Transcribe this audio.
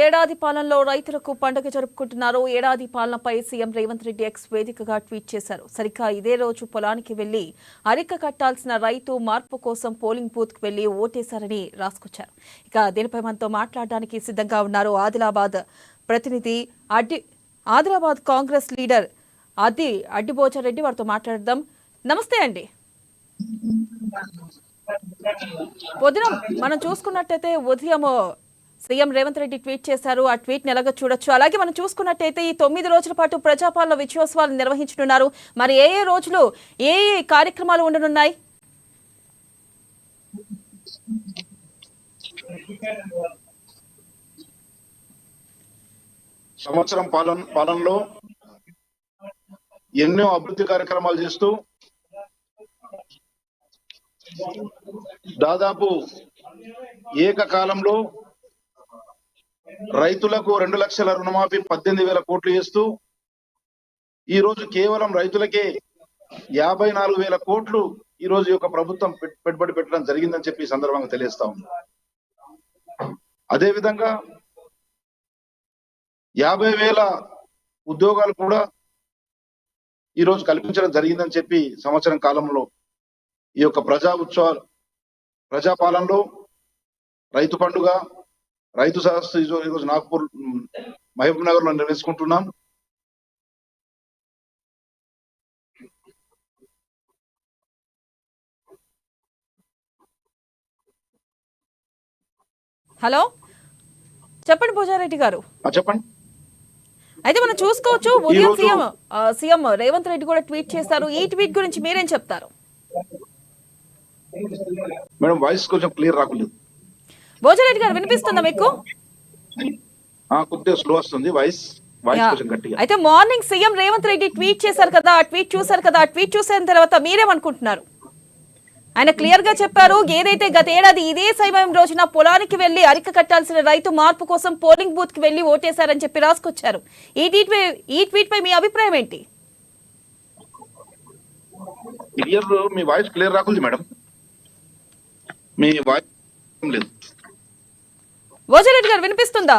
ఏడాది పాలనలో రైతులకు పండుగ జరుపుకుంటున్నారు. ఏడాది పాలనపై సీఎం రేవంత్ రెడ్డి ఎక్స్ వేదికగా ట్వీట్ చేశారు. సరిగ్గా ఇదే రోజు పొలానికి వెళ్లి అరిక కట్టాల్సిన రైతు మార్పు కోసం పోలింగ్ బూత్ కు వెళ్లి ఓటేశారని రాసుకొచ్చారు. ఇక దీనిపై మనతో మాట్లాడడానికి సిద్ధంగా ఉన్నారు ఆదిలాబాద్ ప్రతినిధి ఆదిలాబాద్ కాంగ్రెస్ లీడర్ అడ్డిబోచారెడ్డి. వారితో మాట్లాడదాం. నమస్తే అండి. పొద్దున మనం చూసుకున్నట్టయితే ఉదయం సీఎం రేవంత్ రెడ్డి ట్వీట్ చేశారు. ఆ ట్వీట్ ని ఎలాగో చూడొచ్చు. అలాగే మనం చూసుకున్నట్టయితే ఈ 9 రోజుల పాటు ప్రజాపాలన విజయోత్సవాలు నిర్వహించనున్నారు. మరి ఏ రోజులు ఏ కార్యక్రమాలు ఉండనున్నాయి? సంవత్సరం పాలనలో ఎన్నో అభివృద్ధి కార్యక్రమాలు చేస్తూ దాదాపు ఏకకాలంలో రైతులకు 2 లక్షల రుణమాఫీ 18,000 కోట్లు చేస్తూ ఈ రోజు కేవలం రైతులకే 54,000 కోట్లు ఈ రోజు యొక్క ప్రభుత్వం పెట్టుబడి పెట్టడం జరిగిందని చెప్పి సందర్భంగా తెలియజేస్తా ఉంది. అదేవిధంగా 50,000 ఉద్యోగాలు కూడా ఈ రోజు కల్పించడం జరిగిందని చెప్పి సంవత్సరం కాలంలో ఈ యొక్క ప్రజాపాలనలో రైతు పండుగ రైతు సదస్సు ఈరోజు నాగ్పూర్ మహబూబ్ నగర్ లో నిర్వహించుకుంటున్నాం. హలో, చెప్పండి భోజారెడ్డి గారు. చెప్పండి. అయితే మనం చూసుకోవచ్చు, ఉదయం సీఎం రేవంత్ రెడ్డి కూడా ట్వీట్ చేశారు. ఈ ట్వీట్ గురించి మీరేం చెప్తారు? మేడం, వాయిస్ కొంచెం క్లియర్ రాకుండా. భోజారెడ్డి గారు, వినిపిస్తుందా మీకు? కొద్దిగా స్లో వస్తుంది వాయిస్ కొంచెం గట్టిగా. అయితే morning CM Revanth Reddy tweet చేశారు కదా, ఆ ట్వీట్ చూశారు కదా, ఆ ట్వీట్ చూసిన తర్వాత మీరేమనుకుంటున్నారు? ఆయన క్లియర్ గా చెప్పారు, ఏదైతే గత ఏడాది ఇదే సమయం రోజున పొలానికి వెళ్లి అరిక కట్టాల్సిన రైతు మార్పు కోసం పోలింగ్ బూత్ కి వెళ్లి ఓటేశారని చెప్పి రాసుకొచ్చారు. ఈ ట్వీట్ పై మీ అభిప్రాయం ఏంటి? మీ వాయిస్ క్లియర్ రాకుంది మేడం. మీ వాయిస్ లేదు. భోజారెడ్డి గారు, వినిపిస్తుందా?